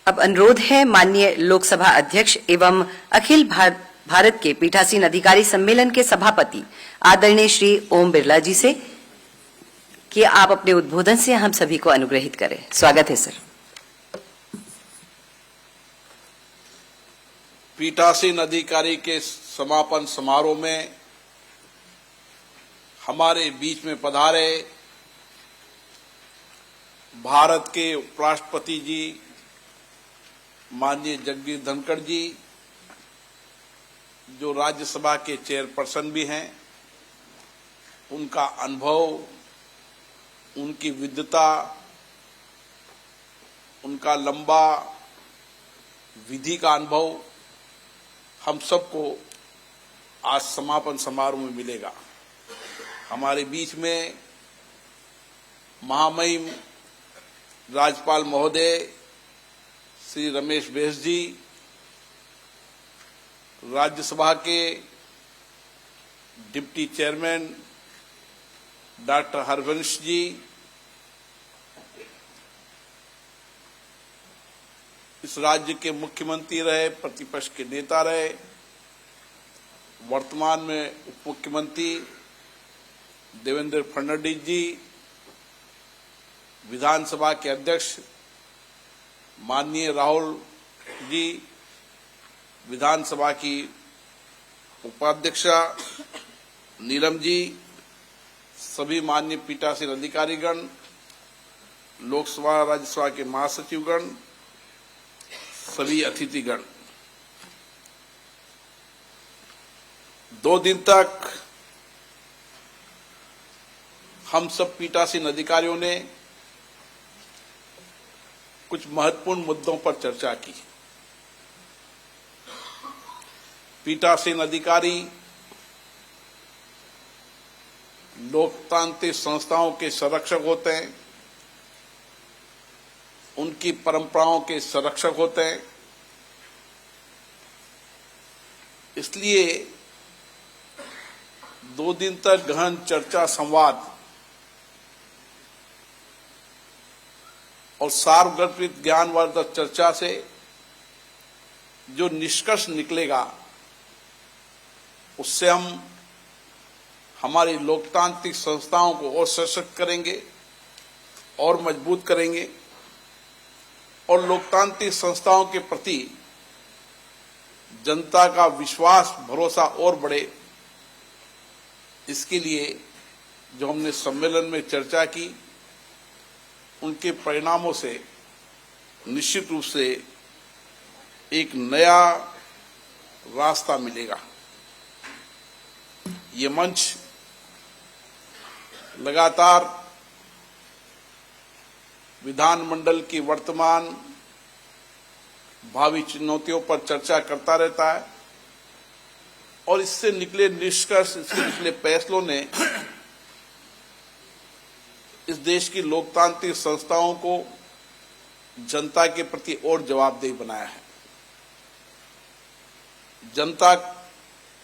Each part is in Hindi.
अब अनुरोध है माननीय लोकसभा अध्यक्ष एवं अखिल भारत के पीठासीन अधिकारी सम्मेलन के सभापति आदरणीय श्री ओम बिरला जी से कि आप अपने उद्बोधन से हम सभी को अनुग्रहित करें। स्वागत है सर। पीठासीन अधिकारी के समापन समारोह में हमारे बीच में पधारे भारत के उपराष्ट्रपति जी माननीय जगदीप धनखड़ जी, जो राज्यसभा के चेयरपर्सन भी हैं, उनका अनुभव, उनकी विद्वता, उनका लंबा विधि का अनुभव हम सबको आज समापन समारोह में मिलेगा। हमारे बीच में महामहिम राज्यपाल महोदय श्री रमेश बैस जी, राज्यसभा के डिप्टी चेयरमैन डॉक्टर हरवंश जी, इस राज्य के मुख्यमंत्री रहे, प्रतिपक्ष के नेता रहे, वर्तमान में उप मुख्यमंत्री देवेंद्र फडणवीस जी, विधानसभा के अध्यक्ष माननीय राहुल जी, विधानसभा की उपाध्यक्षा नीलम जी, सभी माननीय पीठासीन अधिकारीगण, लोकसभा राज्यसभा के महासचिवगण, सभी अतिथिगण, 2 दिन तक हम सब पीठासीन अधिकारियों ने कुछ महत्वपूर्ण मुद्दों पर चर्चा की। पीठासीन अधिकारी लोकतांत्रिक संस्थाओं के संरक्षक होते हैं, उनकी परंपराओं के संरक्षक होते हैं। इसलिए 2 दिन तक गहन चर्चा, संवाद और सार्वगर्भित ज्ञानवर्धक चर्चा से जो निष्कर्ष निकलेगा, उससे हम हमारी लोकतांत्रिक संस्थाओं को और सशक्त करेंगे और मजबूत करेंगे और लोकतांत्रिक संस्थाओं के प्रति जनता का विश्वास, भरोसा और बढ़े। इसके लिए जो हमने सम्मेलन में चर्चा की, उनके परिणामों से निश्चित रूप से एक नया रास्ता मिलेगा। ये मंच लगातार विधानमंडल की वर्तमान भावी चुनौतियों पर चर्चा करता रहता है और इससे निकले निष्कर्ष, इससे निकले फैसलों ने इस देश की लोकतांत्रिक संस्थाओं को जनता के प्रति और जवाबदेह बनाया है। जनता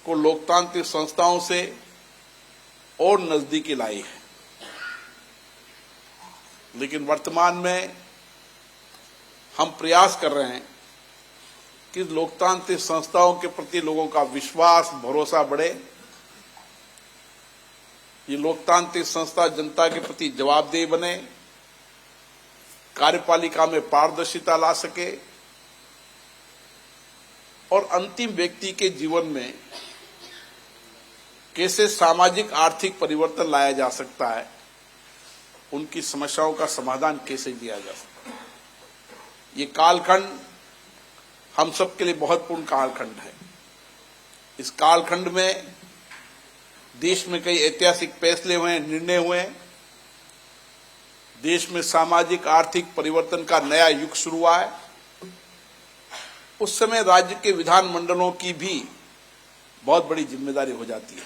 को लोकतांत्रिक संस्थाओं से और नजदीकी लाई है। लेकिन वर्तमान में हम प्रयास कर रहे हैं कि लोकतांत्रिक संस्थाओं के प्रति लोगों का विश्वास, भरोसा बढ़े। ये लोकतांत्रिक संस्था जनता के प्रति जवाबदेह बने, कार्यपालिका में पारदर्शिता ला सके और अंतिम व्यक्ति के जीवन में कैसे सामाजिक आर्थिक परिवर्तन लाया जा सकता है, उनकी समस्याओं का समाधान कैसे दिया जा सकता है। ये कालखंड हम सबके लिए बहुत पूर्ण कालखंड है। इस कालखंड में देश में कई ऐतिहासिक फैसले हुए, निर्णय हुए। देश में सामाजिक आर्थिक परिवर्तन का नया युग शुरू हुआ है। उस समय राज्य के विधानमंडलों की भी बहुत बड़ी जिम्मेदारी हो जाती है,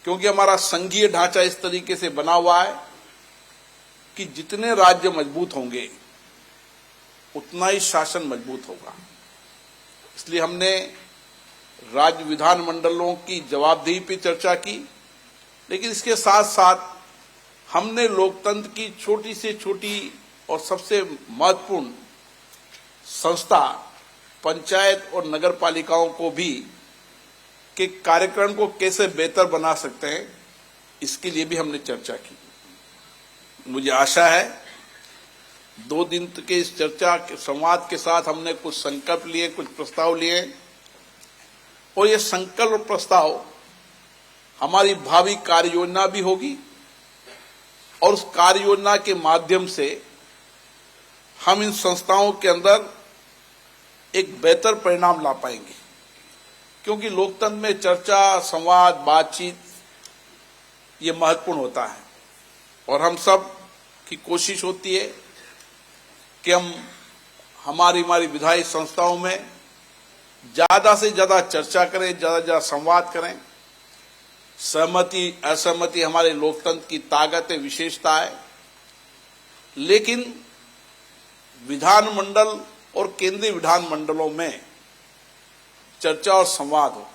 क्योंकि हमारा संघीय ढांचा इस तरीके से बना हुआ है कि जितने राज्य मजबूत होंगे उतना ही शासन मजबूत होगा। इसलिए हमने राज्य विधानमंडलों की जवाबदेही पर चर्चा की, लेकिन इसके साथ साथ हमने लोकतंत्र की छोटी से छोटी और सबसे महत्वपूर्ण संस्था, पंचायत और नगर पालिकाओं को भी के कार्यक्रम को कैसे बेहतर बना सकते हैं, इसके लिए भी हमने चर्चा की। मुझे आशा है 2 दिन के इस चर्चा के संवाद के साथ हमने कुछ संकल्प लिए, कुछ प्रस्ताव लिए, और ये संकल्प और प्रस्ताव हमारी भावी कार्य योजना भी होगी, और उस कार्य योजना के माध्यम से हम इन संस्थाओं के अंदर एक बेहतर परिणाम ला पाएंगे। क्योंकि लोकतंत्र में चर्चा, संवाद, बातचीत ये महत्वपूर्ण होता है, और हम सब की कोशिश होती है कि हम हमारी विधायी संस्थाओं में ज्यादा से ज्यादा चर्चा करें, ज्यादा से ज्यादा संवाद करें। सहमति असहमति हमारे लोकतंत्र की ताकत है, विशेषता है, लेकिन विधानमंडल और केंद्रीय विधानमंडलों में चर्चा और संवाद हो,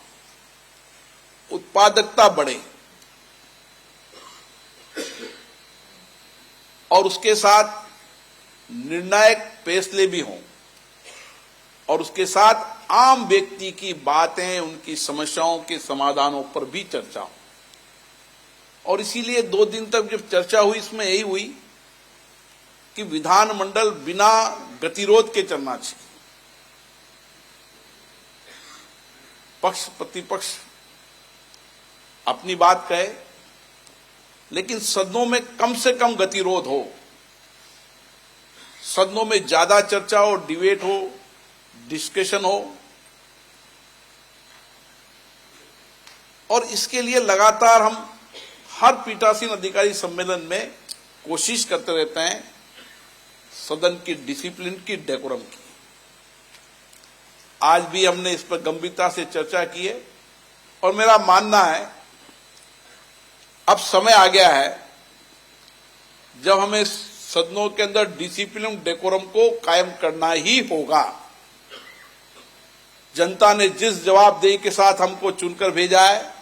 उत्पादकता बढ़े, और उसके साथ निर्णायक फैसले भी हों, और उसके साथ आम व्यक्ति की बातें, उनकी समस्याओं के समाधानों पर भी चर्चा हो। और इसीलिए 2 दिन तक जब चर्चा हुई, इसमें यही हुई कि विधानमंडल बिना गतिरोध के चलना चाहिए। पक्ष प्रतिपक्ष अपनी बात कहे, लेकिन सदनों में कम से कम गतिरोध हो, सदनों में ज्यादा चर्चा हो, डिबेट हो, डिस्कशन हो। और इसके लिए लगातार हम हर पीठासीन अधिकारी सम्मेलन में कोशिश करते रहते हैं सदन की डिसिप्लिन की, डेकोरम की। आज भी हमने इस पर गंभीरता से चर्चा की है, और मेरा मानना है अब समय आ गया है जब हमें सदनों के अंदर डिसिप्लिन, डेकोरम को कायम करना ही होगा। जनता ने जिस जवाबदेही के साथ हमको चुनकर भेजा है,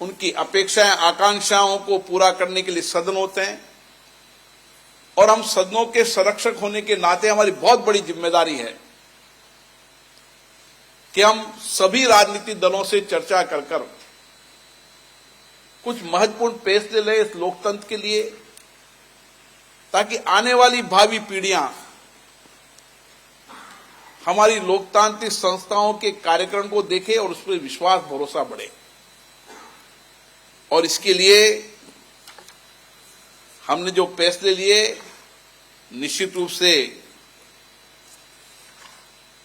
उनकी अपेक्षाएं, आकांक्षाओं को पूरा करने के लिए सदन होते हैं, और हम सदनों के संरक्षक होने के नाते हमारी बहुत बड़ी जिम्मेदारी है कि हम सभी राजनीतिक दलों से चर्चा कर कुछ महत्वपूर्ण फैसले लें इस लोकतंत्र के लिए, ताकि आने वाली भावी पीढ़ियां हमारी लोकतांत्रिक संस्थाओं के कार्यक्रम को देखें और उस पर विश्वास, भरोसा बढ़े। और इसके लिए हमने जो फैसले लिए, निश्चित रूप से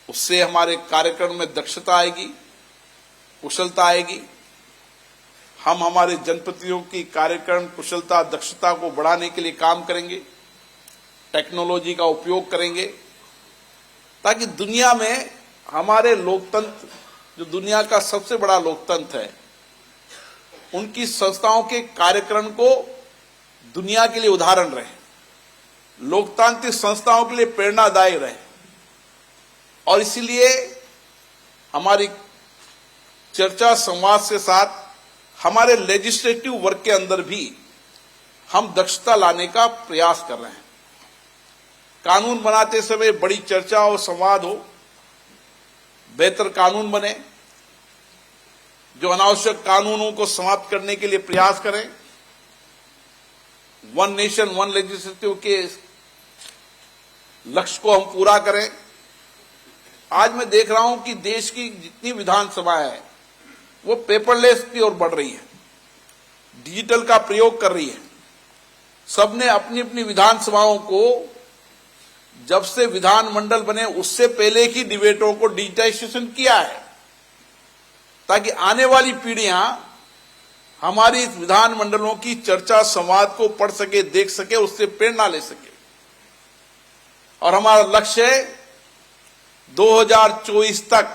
उससे हमारे कार्यक्रम में दक्षता आएगी, कुशलता आएगी। हम हमारे जनप्रतिनिधियों की कार्यक्रम कुशलता, दक्षता को बढ़ाने के लिए काम करेंगे, टेक्नोलॉजी का उपयोग करेंगे, ताकि दुनिया में हमारे लोकतंत्र, जो दुनिया का सबसे बड़ा लोकतंत्र है, उनकी संस्थाओं के कार्यक्रम को दुनिया के लिए उदाहरण रहे, लोकतांत्रिक संस्थाओं के लिए प्रेरणादायी रहे। और इसीलिए हमारी चर्चा, संवाद के साथ हमारे लेजिस्लेटिव वर्क के अंदर भी हम दक्षता लाने का प्रयास कर रहे हैं। कानून बनाते समय बड़ी चर्चा और संवाद हो, बेहतर कानून बने, जो अनावश्यक कानूनों को समाप्त करने के लिए प्रयास करें, वन नेशन वन लेजिस्लेटिव के लक्ष्य को हम पूरा करें। आज मैं देख रहा हूं कि देश की जितनी विधानसभा है वो पेपरलेस की ओर बढ़ रही है, डिजिटल का प्रयोग कर रही है। सबने अपनी अपनी विधानसभाओं को, जब से विधानमंडल बने उससे पहले की डिबेटों को डिजिटाइजेशन किया है, ताकि आने वाली पीढ़ियां हमारी विधानमंडलों की चर्चा, संवाद को पढ़ सके, देख सके, उससे प्रेरणा ले सके। और हमारा लक्ष्य है 2024 तक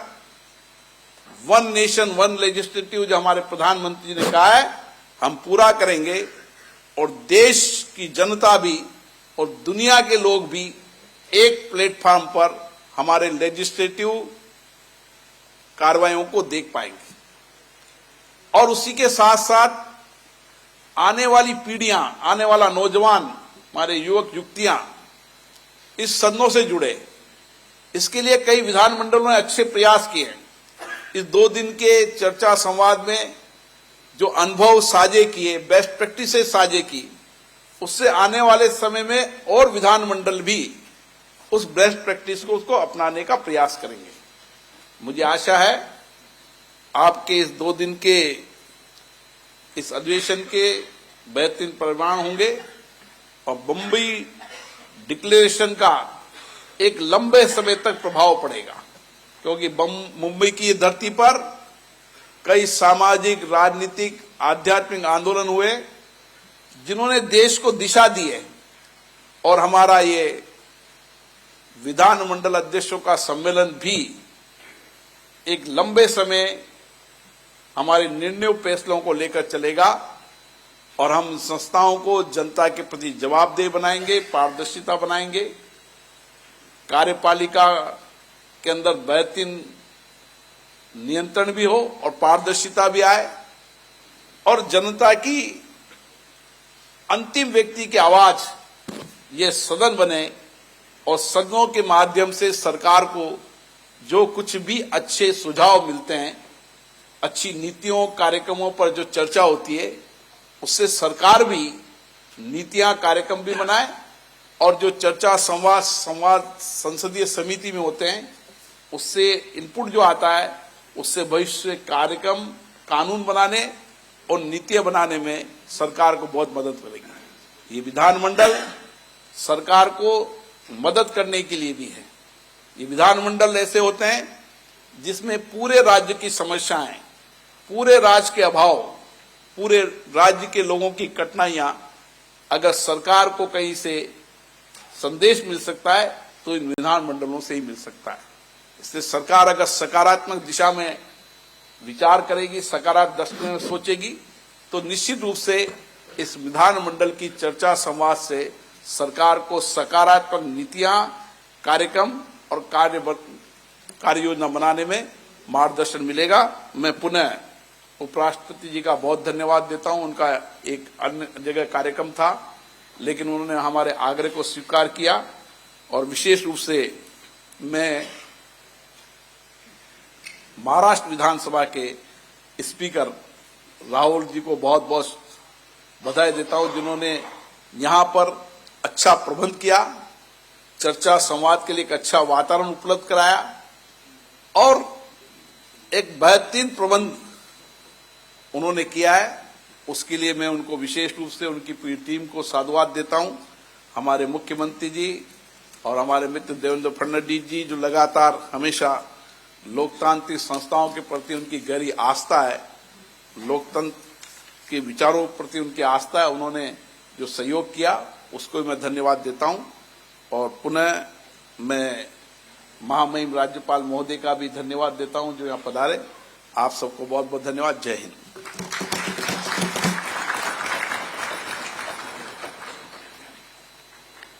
वन नेशन वन लेजिस्लेटिव, जो हमारे प्रधानमंत्री ने कहा है, हम पूरा करेंगे, और देश की जनता भी और दुनिया के लोग भी एक प्लेटफॉर्म पर हमारे लेजिस्लेटिव कार्रवाइयों को देख पाएंगे। और उसी के साथ साथ आने वाली पीढ़ियां, आने वाला नौजवान हमारे युवक युवतियां इस सदनों से जुड़े। इसके लिए कई विधानमंडलों ने अच्छे प्रयास किए हैं। इस 2 दिन के चर्चा संवाद में जो अनुभव साझे किए, बेस्ट प्रैक्टिसेस साझे की, उससे आने वाले समय में और विधानमंडल भी उस बेस्ट प्रैक्टिस को उसको अपनाने का प्रयास करेंगे। मुझे आशा है आपके इस 2 दिन के इस अधिवेशन के बेहतरीन परिणाम होंगे और बम्बई डिक्लेरेशन का एक लंबे समय तक प्रभाव पड़ेगा, क्योंकि मुंबई की धरती पर कई सामाजिक, राजनीतिक, आध्यात्मिक आंदोलन हुए जिन्होंने देश को दिशा दी है। और हमारा ये विधानमंडल अध्यक्षों का सम्मेलन भी एक लंबे समय हमारे निर्णयों फैसलों को लेकर चलेगा और हम संस्थाओं को जनता के प्रति जवाबदेह बनाएंगे, पारदर्शिता बनाएंगे, कार्यपालिका के अंदर बेहतरीन नियंत्रण भी हो और पारदर्शिता भी आए और जनता की अंतिम व्यक्ति की आवाज ये सदन बने और सदनों के माध्यम से सरकार को जो कुछ भी अच्छे सुझाव मिलते हैं, अच्छी नीतियों, कार्यक्रमों पर जो चर्चा होती है, उससे सरकार भी नीतियां, कार्यक्रम भी बनाए और जो चर्चा संवाद संसदीय समिति में होते हैं, उससे इनपुट जो आता है, उससे भविष्य कार्यक्रम, कानून बनाने और नीतियां बनाने में सरकार को बहुत मदद मिलेगी। ये विधानमंडल सरकार को मदद करने के लिए भी है। ये विधानमंडल ऐसे होते हैं जिसमें पूरे राज्य की समस्याएं, पूरे राज्य के अभाव, पूरे राज्य के लोगों की कठिनाइयां अगर सरकार को कहीं से संदेश मिल सकता है तो इन विधानमंडलों से ही मिल सकता है। इसलिए सरकार अगर सकारात्मक दिशा में विचार करेगी, सकारात्मक दृष्टि में सोचेगी, तो निश्चित रूप से इस विधानमंडल की चर्चा संवाद से सरकार को सकारात्मक नीतियां, कार्यक्रम और कार्य योजना बनाने में मार्गदर्शन मिलेगा। मैं पुनः उपराष्ट्रपति जी का बहुत धन्यवाद देता हूं। उनका एक अन्य जगह कार्यक्रम था, लेकिन उन्होंने हमारे आग्रह को स्वीकार किया और विशेष रूप से मैं महाराष्ट्र विधानसभा के स्पीकर राहुल जी को बहुत बहुत बधाई देता हूं, जिन्होंने यहां पर अच्छा प्रबंध किया, चर्चा संवाद के लिए एक अच्छा वातावरण उपलब्ध कराया और एक बेहतरीन प्रबंध उन्होंने किया है। उसके लिए मैं उनको विशेष रूप से उनकी पूरी टीम को साधुवाद देता हूं। हमारे मुख्यमंत्री जी और हमारे मित्र देवेंद्र फडणवीस जी, जो लगातार हमेशा लोकतांत्रिक संस्थाओं के प्रति उनकी गहरी आस्था है, लोकतंत्र के विचारों के प्रति उनकी आस्था है, उन्होंने जो सहयोग किया उसको मैं धन्यवाद देता हूं। और पुनः मैं महामहिम राज्यपाल महोदय का भी धन्यवाद देता हूं जो यहाँ पधारे। आप सबको बहुत बहुत धन्यवाद। जय हिंद।